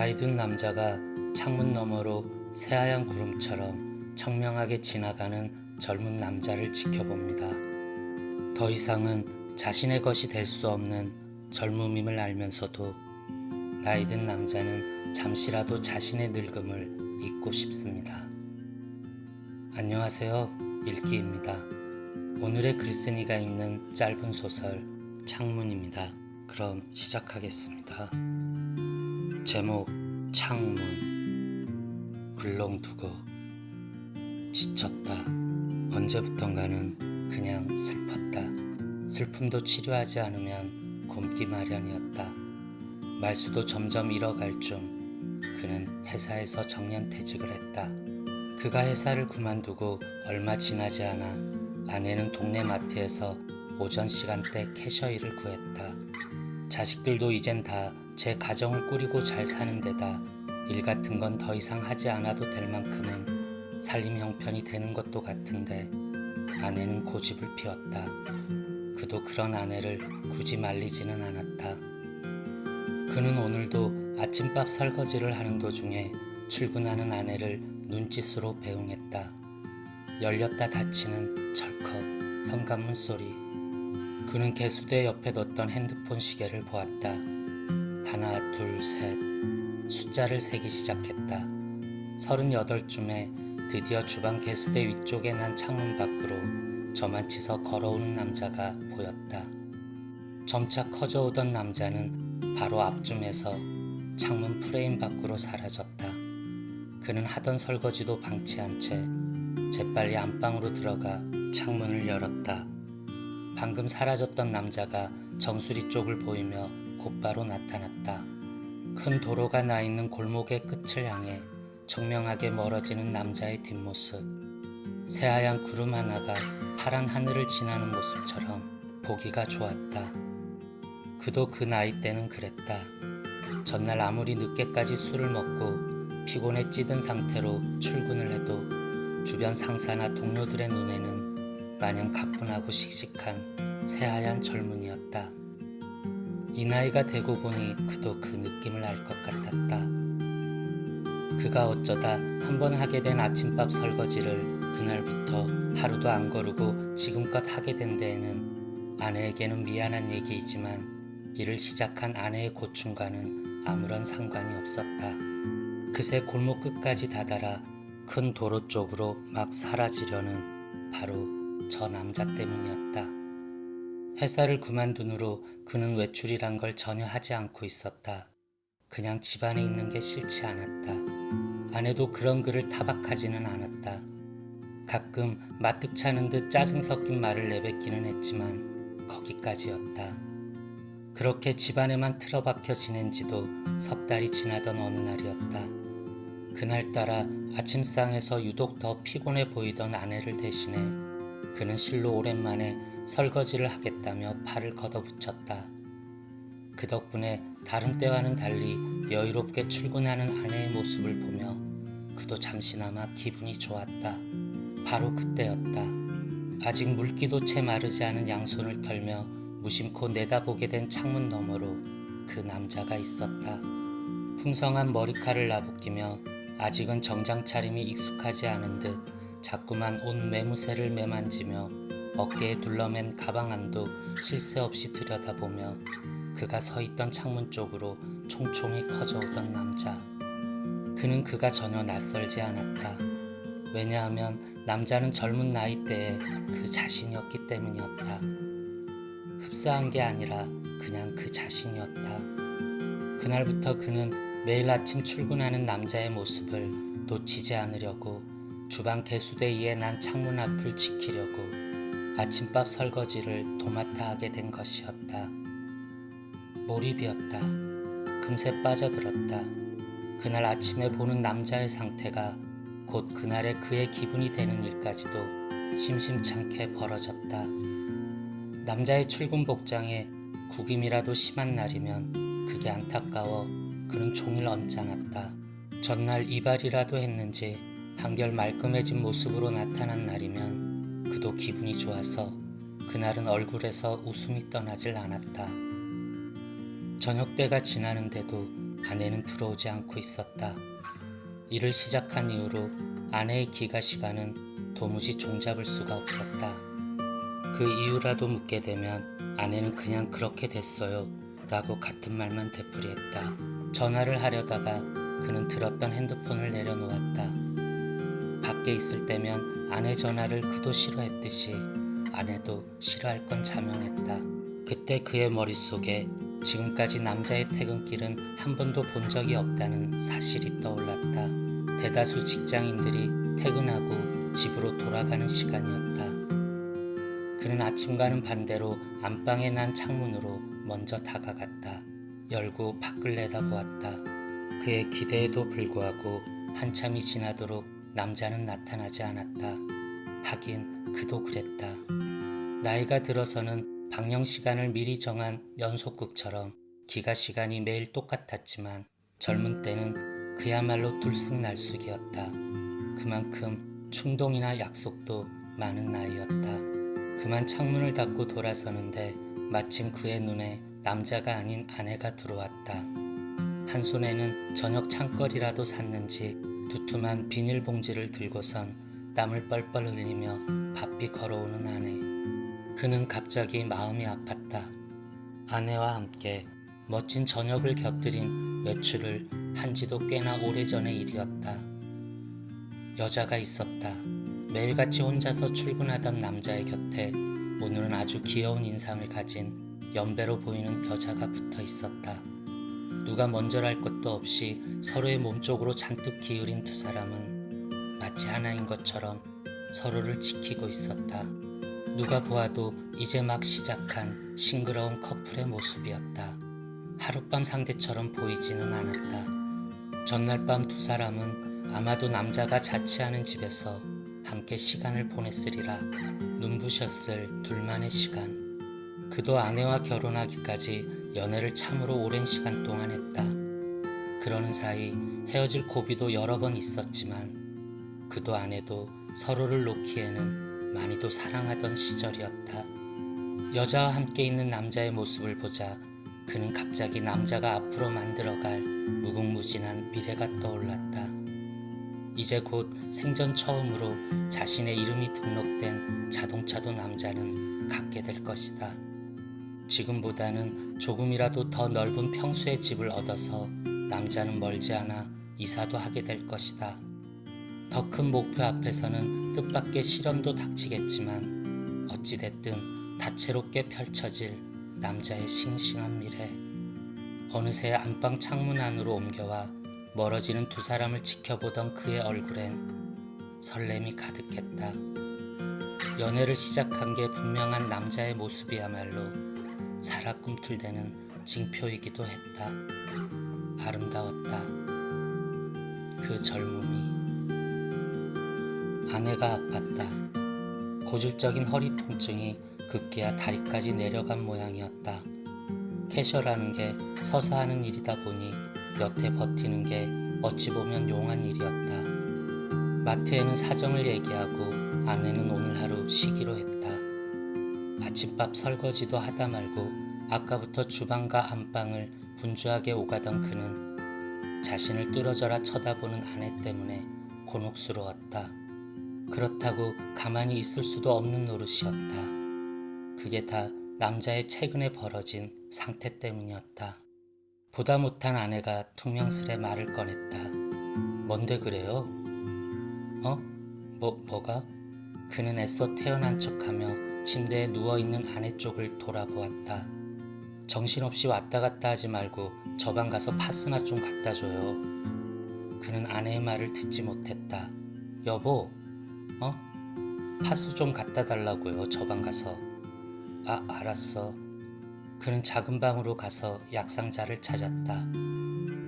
나이 든 남자가 창문 너머로 새하얀 구름처럼 청명하게 지나가는 젊은 남자를 지켜봅니다. 더 이상은 자신의 것이 될 수 없는 젊음임을 알면서도 나이 든 남자는 잠시라도 자신의 늙음을 잊고 싶습니다. 안녕하세요. 읽기입니다. 오늘의 글쓴이가 읽는 짧은 소설 창문입니다. 그럼 시작하겠습니다. 제목 창문. 굴렁두고 지쳤다. 언제부턴가는 그냥 슬펐다. 슬픔도 치료하지 않으면 곰기 마련이었다. 말수도 점점 잃어갈 중 그는 회사에서 정년퇴직을 했다. 그가 회사를 그만두고 얼마 지나지 않아 아내는 동네 마트에서 오전 시간대 캐셔 일을 구했다. 자식들도 이젠 다 제 가정을 꾸리고 잘 사는 데다 일 같은 건 더 이상 하지 않아도 될 만큼은 살림 형편이 되는 것도 같은데 아내는 고집을 피웠다. 그도 그런 아내를 굳이 말리지는 않았다. 그는 오늘도 아침밥 설거지를 하는 도중에 출근하는 아내를 눈짓으로 배웅했다. 열렸다 닫히는 철컥 현관문 소리. 그는 개수대 옆에 뒀던 핸드폰 시계를 보았다. 하나, 둘, 셋. 숫자를 세기 시작했다. 38쯤에 드디어 주방 개수대 위쪽에 난 창문 밖으로 저만치서 걸어오는 남자가 보였다. 점차 커져오던 남자는 바로 앞쯤에서 창문 프레임 밖으로 사라졌다. 그는 하던 설거지도 방치한 채 재빨리 안방으로 들어가 창문을 열었다. 방금 사라졌던 남자가 정수리 쪽을 보이며 곧바로 나타났다. 큰 도로가 나 있는 골목의 끝을 향해 청명하게 멀어지는 남자의 뒷모습. 새하얀 구름 하나가 파란 하늘을 지나는 모습처럼 보기가 좋았다. 그도 그 나이 때는 그랬다. 전날 아무리 늦게까지 술을 먹고 피곤에 찌든 상태로 출근을 해도 주변 상사나 동료들의 눈에는 마냥 가뿐하고 씩씩한 새하얀 젊은이였다. 이 나이가 되고 보니 그도 그 느낌을 알 것 같았다. 그가 어쩌다 한번 하게 된 아침밥 설거지를 그날부터 하루도 안 거르고 지금껏 하게 된 데에는 아내에게는 미안한 얘기이지만 일을 시작한 아내의 고충과는 아무런 상관이 없었다. 그새 골목 끝까지 다다라 큰 도로 쪽으로 막 사라지려는 바로 저 남자 때문이었다. 회사를 그만둔 후로 그는 외출이란 걸 전혀 하지 않고 있었다. 그냥 집안에 있는 게 싫지 않았다. 아내도 그런 그를 타박하지는 않았다. 가끔 마뜩 차는 듯 짜증 섞인 말을 내뱉기는 했지만 거기까지였다. 그렇게 집안에만 틀어박혀 지낸 지도 석 달이 지나던 어느 날이었다. 그날따라 아침상에서 유독 더 피곤해 보이던 아내를 대신해 그는 실로 오랜만에 설거지를 하겠다며 팔을 걷어붙였다. 그 덕분에 다른 때와는 달리 여유롭게 출근하는 아내의 모습을 보며 그도 잠시나마 기분이 좋았다. 바로 그때였다. 아직 물기도 채 마르지 않은 양손을 털며 무심코 내다보게 된 창문 너머로 그 남자가 있었다. 풍성한 머리칼을 나부끼며 아직은 정장 차림이 익숙하지 않은 듯 자꾸만 옷 매무새를 매만지며 어깨에 둘러맨 가방 안도 쉴 새 없이 들여다보며 그가 서 있던 창문 쪽으로 총총히 커져오던 남자. 그는 그가 전혀 낯설지 않았다. 왜냐하면 남자는 젊은 나이대에 그 자신이었기 때문이었다. 흡사한 게 아니라 그냥 그 자신이었다. 그날부터 그는 매일 아침 출근하는 남자의 모습을 놓치지 않으려고 주방 개수대 위에 난 창문 앞을 지키려고 아침밥 설거지를 도맡아 하게 된 것이었다. 몰입이었다. 금세 빠져들었다. 그날 아침에 보는 남자의 상태가 곧 그날의 그의 기분이 되는 일까지도 심심찮게 벌어졌다. 남자의 출근 복장에 구김이라도 심한 날이면 그게 안타까워 그는 종일 언짢았다. 전날 이발이라도 했는지 한결 말끔해진 모습으로 나타난 날이면 그도 기분이 좋아서 그날은 얼굴에서 웃음이 떠나질 않았다. 저녁때가 지나는데도 아내는 들어오지 않고 있었다. 일을 시작한 이후로 아내의 귀가 시간은 도무지 종잡을 수가 없었다. 그 이유라도 묻게 되면 아내는 그냥 그렇게 됐어요 라고 같은 말만 되풀이했다. 전화를 하려다가 그는 들었던 핸드폰을 내려놓았다. 밖에 있을 때면 아내 전화를 그도 싫어했듯이 아내도 싫어할 건 자명했다. 그때 그의 머릿속에 지금까지 남자의 퇴근길은 한 번도 본 적이 없다는 사실이 떠올랐다. 대다수 직장인들이 퇴근하고 집으로 돌아가는 시간이었다. 그는 아침과는 반대로 안방에 난 창문으로 먼저 다가갔다. 열고 밖을 내다보았다. 그의 기대에도 불구하고 한참이 지나도록 남자는 나타나지 않았다. 하긴 그도 그랬다. 나이가 들어서는 방영 시간을 미리 정한 연속극처럼 기가 시간이 매일 똑같았지만 젊은 때는 그야말로 들쑥날쑥이었다. 그만큼 충동이나 약속도 많은 나이였다. 그만 창문을 닫고 돌아서는데 마침 그의 눈에 남자가 아닌 아내가 들어왔다. 한 손에는 저녁 창거리라도 샀는지 두툼한 비닐봉지를 들고선 땀을 뻘뻘 흘리며 바삐 걸어오는 아내. 그는 갑자기 마음이 아팠다. 아내와 함께 멋진 저녁을 곁들인 외출을 한지도 꽤나 오래전의 일이었다. 여자가 있었다. 매일같이 혼자서 출근하던 남자의 곁에 오늘은 아주 귀여운 인상을 가진 연배로 보이는 여자가 붙어 있었다. 누가 먼저랄 것도 없이 서로의 몸쪽으로 잔뜩 기울인 두 사람은 마치 하나인 것처럼 서로를 지키고 있었다. 누가 보아도 이제 막 시작한 싱그러운 커플의 모습이었다. 하룻밤 상대처럼 보이지는 않았다. 전날 밤 두 사람은 아마도 남자가 자취하는 집에서 함께 시간을 보냈으리라. 눈부셨을 둘만의 시간. 그도 아내와 결혼하기까지 연애를 참으로 오랜 시간 동안 했다. 그러는 사이 헤어질 고비도 여러 번 있었지만 그도 아내도 서로를 놓기에는 많이도 사랑하던 시절이었다. 여자와 함께 있는 남자의 모습을 보자 그는 갑자기 남자가 앞으로 만들어갈 무궁무진한 미래가 떠올랐다. 이제 곧 생전 처음으로 자신의 이름이 등록된 자동차도 남자는 갖게 될 것이다. 지금보다는 조금이라도 더 넓은 평수의 집을 얻어서 남자는 멀지 않아 이사도 하게 될 것이다. 더 큰 목표 앞에서는 뜻밖의 시련도 닥치겠지만 어찌됐든 다채롭게 펼쳐질 남자의 싱싱한 미래. 어느새 안방 창문 안으로 옮겨와 멀어지는 두 사람을 지켜보던 그의 얼굴엔 설렘이 가득했다. 연애를 시작한 게 분명한 남자의 모습이야말로 살아 꿈틀대는 징표이기도 했다. 아름다웠다. 그 젊음이. 아내가 아팠다. 고질적인 허리 통증이 급기야 다리까지 내려간 모양이었다. 캐셔라는 게 서서 하는 일이다 보니 여태 버티는 게 어찌 보면 용한 일이었다. 마트에는 사정을 얘기하고 아내는 오늘 하루 쉬기로 했다. 아침밥 설거지도 하다 말고 아까부터 주방과 안방을 분주하게 오가던 그는 자신을 뚫어져라 쳐다보는 아내 때문에 곤혹스러웠다. 그렇다고 가만히 있을 수도 없는 노릇이었다. 그게 다 남자의 최근에 벌어진 상태 때문이었다. 보다 못한 아내가 퉁명스레 말을 꺼냈다. 뭔데 그래요? 뭐가? 그는 애써 태어난 척하며 침대에 누워있는 아내 쪽을 돌아보았다. 정신없이 왔다 갔다 하지 말고 저 방 가서 파스나 좀 갖다 줘요. 그는 아내의 말을 듣지 못했다. 여보, 파스 좀 갖다 달라고요. 저 방 가서. 알았어. 그는 작은 방으로 가서 약상자를 찾았다.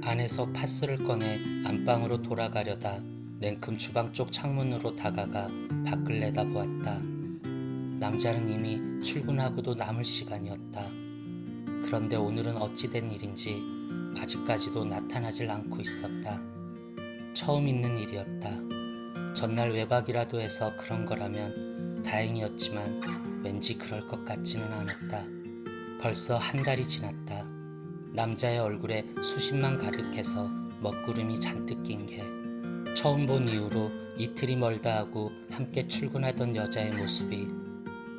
안에서 파스를 꺼내 안방으로 돌아가려다 냉큼 주방 쪽 창문으로 다가가 밖을 내다보았다. 남자는 이미 출근하고도 남을 시간이었다. 그런데 오늘은 어찌된 일인지 아직까지도 나타나질 않고 있었다. 처음 있는 일이었다. 전날 외박이라도 해서 그런 거라면 다행이었지만 왠지 그럴 것 같지는 않았다. 벌써 한 달이 지났다. 남자의 얼굴에 수십만 가득해서 먹구름이 잔뜩 낀 게 처음 본 이후로 이틀이 멀다 하고 함께 출근하던 여자의 모습이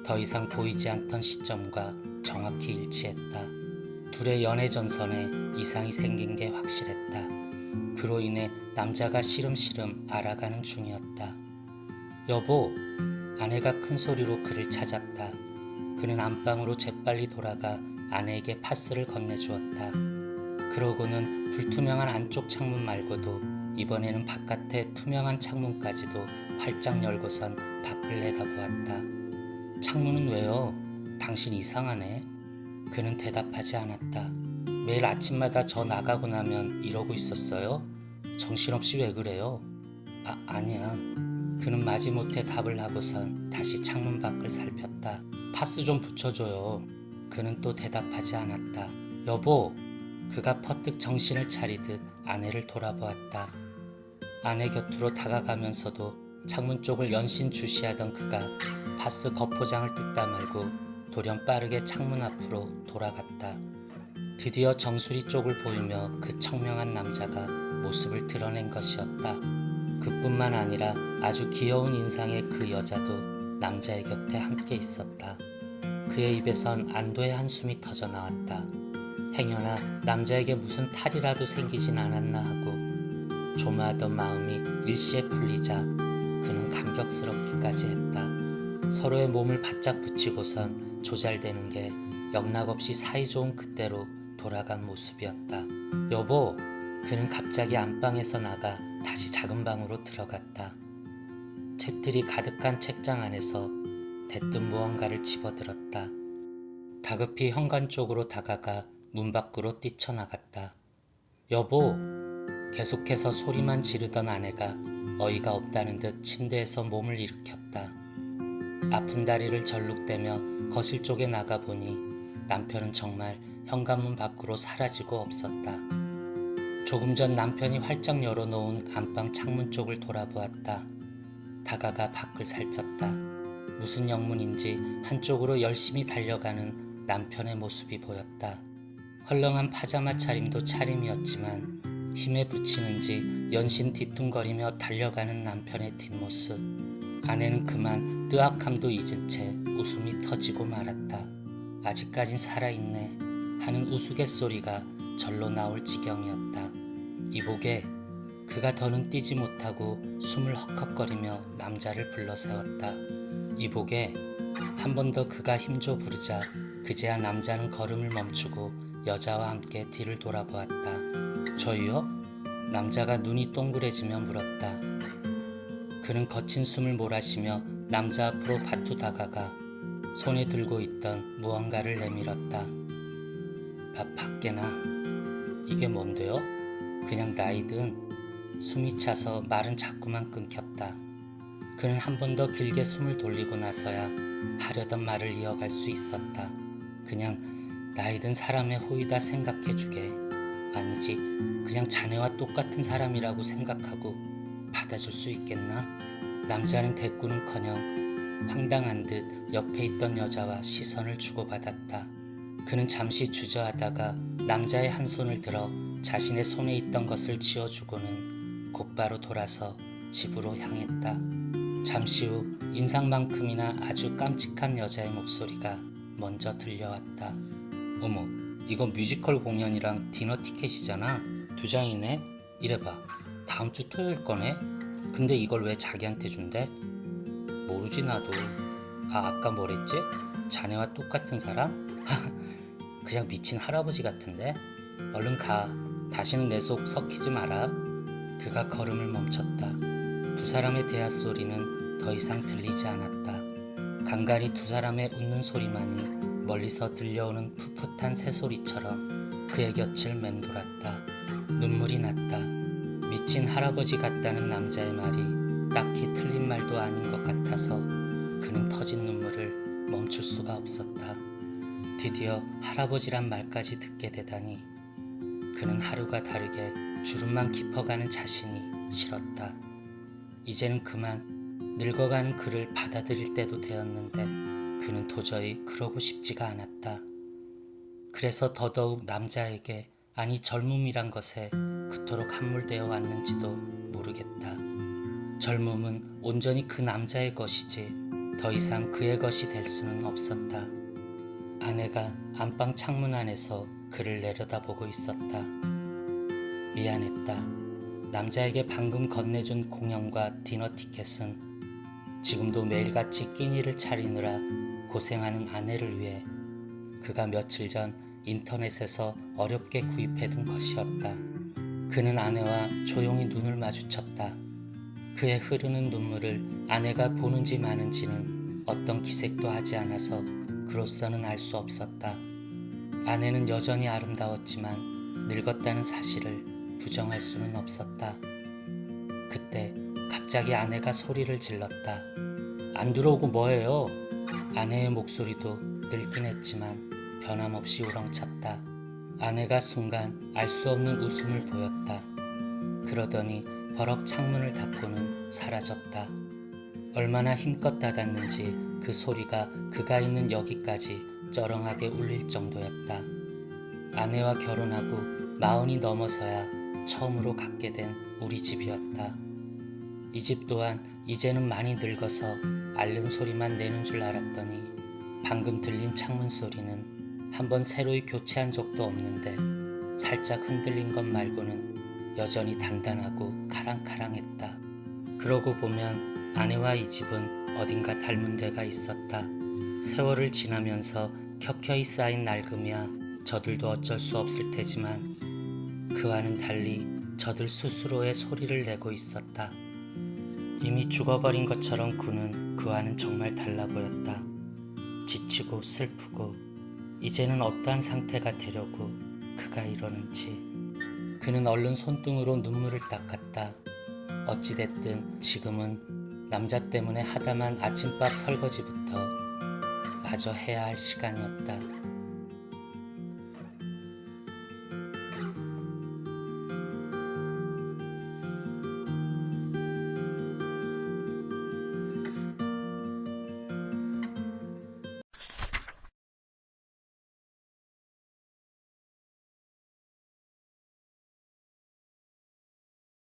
더 이상 보이지 않던 시점과 정확히 일치했다. 둘의 연애 전선에 이상이 생긴 게 확실했다. 그로 인해 남자가 시름시름 알아가는 중이었다. 여보, 아내가 큰 소리로 그를 찾았다. 그는 안방으로 재빨리 돌아가 아내에게 파스를 건네주었다. 그러고는 불투명한 안쪽 창문 말고도 이번에는 바깥의 투명한 창문까지도 활짝 열고선 밖을 내다보았다. 창문은 왜요? 당신 이상하네. 그는 대답하지 않았다. 매일 아침마다 저 나가고 나면 이러고 있었어요? 정신없이 왜 그래요? 아니야. 그는 마지못해 답을 하고선 다시 창문 밖을 살폈다. 파스 좀 붙여줘요. 그는 또 대답하지 않았다. 여보! 그가 퍼뜩 정신을 차리듯 아내를 돌아보았다. 아내 곁으로 다가가면서도 창문 쪽을 연신 주시하던 그가 파스 겉포장을 뜯다 말고 돌연 빠르게 창문 앞으로 돌아갔다. 드디어 정수리 쪽을 보이며 그 청명한 남자가 모습을 드러낸 것이었다. 그뿐만 아니라 아주 귀여운 인상의 그 여자도 남자의 곁에 함께 있었다. 그의 입에선 안도의 한숨이 터져 나왔다. 행여나 남자에게 무슨 탈이라도 생기진 않았나 하고 조마하던 마음이 일시에 풀리자 그는 감격스럽기까지 했다. 서로의 몸을 바짝 붙이고선 조잘대는 게 영락없이 사이좋은 그때로 돌아간 모습이었다. 여보! 그는 갑자기 안방에서 나가 다시 작은 방으로 들어갔다. 책들이 가득한 책장 안에서 대뜸 무언가를 집어들었다. 다급히 현관 쪽으로 다가가 문 밖으로 뛰쳐나갔다. 여보! 계속해서 소리만 지르던 아내가 어이가 없다는 듯 침대에서 몸을 일으켰다. 아픈 다리를 절룩대며 거실 쪽에 나가보니 남편은 정말 현관문 밖으로 사라지고 없었다. 조금 전 남편이 활짝 열어놓은 안방 창문 쪽을 돌아보았다. 다가가 밖을 살폈다. 무슨 영문인지 한쪽으로 열심히 달려가는 남편의 모습이 보였다. 헐렁한 파자마 차림도 차림이었지만 힘에 부치는지 연신 뒤뚱거리며 달려가는 남편의 뒷모습. 아내는 그만 뜨악함도 잊은 채 웃음이 터지고 말았다. 아직까진 살아있네 하는 우스갯소리가 절로 나올 지경이었다. 이복에 그가 더는 뛰지 못하고 숨을 헉헉거리며 남자를 불러세웠다. 이복에 한 번 더 그가 힘줘 부르자 그제야 남자는 걸음을 멈추고 여자와 함께 뒤를 돌아보았다. 저희요? 남자가 눈이 동그래지며 물었다. 그는 거친 숨을 몰아쉬며 남자 앞으로 바투 다가가 손에 들고 있던 무언가를 내밀었다. 밖에나. 이게 뭔데요? 그냥 나이든. 숨이 차서 말은 자꾸만 끊겼다. 그는 한 번 더 길게 숨을 돌리고 나서야 하려던 말을 이어갈 수 있었다. 그냥 나이든 사람의 호의다 생각해주게. 아니지, 그냥 자네와 똑같은 사람이라고 생각하고 받아줄 수 있겠나? 남자는 대꾸는커녕 황당한 듯 옆에 있던 여자와 시선을 주고받았다. 그는 잠시 주저하다가 남자의 한 손을 들어 자신의 손에 있던 것을 쥐어주고는 곧바로 돌아서 집으로 향했다. 잠시 후 인상만큼이나 아주 깜찍한 여자의 목소리가 먼저 들려왔다. 어머, 이거 뮤지컬 공연이랑 디너 티켓이잖아. 2장이네? 이래봐, 다음 주 토요일 거네? 근데 이걸 왜 자기한테 준대? 모르지 나도. 아까 뭐랬지? 자네와 똑같은 사람? 그냥 미친 할아버지 같은데? 얼른 가. 다시는 내 속 섞이지 마라. 그가 걸음을 멈췄다. 두 사람의 대화 소리는 더 이상 들리지 않았다. 간간히 두 사람의 웃는 소리만이 멀리서 들려오는 풋풋한 새소리처럼 그의 곁을 맴돌았다. 눈물이 났다. 미친 할아버지 같다는 남자의 말이 딱히 틀린 말도 아닌 것 같아서 그는 터진 눈물을 멈출 수가 없었다. 드디어 할아버지란 말까지 듣게 되다니 그는 하루가 다르게 주름만 깊어가는 자신이 싫었다. 이제는 그만 늙어가는 그를 받아들일 때도 되었는데 그는 도저히 그러고 싶지가 않았다. 그래서 더더욱 남자에게, 아니 젊음이란 것에 그토록 함몰되어 왔는지도 모르겠다. 젊음은 온전히 그 남자의 것이지 더 이상 그의 것이 될 수는 없었다. 아내가 안방 창문 안에서 그를 내려다보고 있었다. 미안했다. 남자에게 방금 건네준 공연과 디너 티켓은 지금도 매일같이 끼니를 차리느라 고생하는 아내를 위해 그가 며칠 전 인터넷에서 어렵게 구입해둔 것이었다. 그는 아내와 조용히 눈을 마주쳤다. 그의 흐르는 눈물을 아내가 보는지 마는지는 어떤 기색도 하지 않아서 그로서는 알 수 없었다. 아내는 여전히 아름다웠지만 늙었다는 사실을 부정할 수는 없었다. 그때 갑자기 아내가 소리를 질렀다. 안 들어오고 뭐해요? 아내의 목소리도 늙긴 했지만 변함없이 우렁찼다. 아내가 순간 알 수 없는 웃음을 보였다. 그러더니 버럭 창문을 닫고는 사라졌다. 얼마나 힘껏 닫았는지 그 소리가 그가 있는 여기까지 쩌렁하게 울릴 정도였다. 아내와 결혼하고 40이 넘어서야 처음으로 갖게 된 우리 집이었다. 이 집 또한 이제는 많이 늙어서 앓는 소리만 내는 줄 알았더니 방금 들린 창문 소리는 한번 새로이 교체한 적도 없는데 살짝 흔들린 것 말고는 여전히 단단하고 카랑카랑했다. 그러고 보면 아내와 이 집은 어딘가 닮은 데가 있었다. 세월을 지나면서 켜켜이 쌓인 낡음이야 저들도 어쩔 수 없을 테지만 그와는 달리 저들 스스로의 소리를 내고 있었다. 이미 죽어버린 것처럼 구는 그와는 정말 달라 보였다. 지치고 슬프고 이제는 어떠한 상태가 되려고 그가 이러는지. 그는 얼른 손등으로 눈물을 닦았다. 어찌됐든 지금은 남자 때문에 하다만 아침밥 설거지부터 마저 해야 할 시간이었다.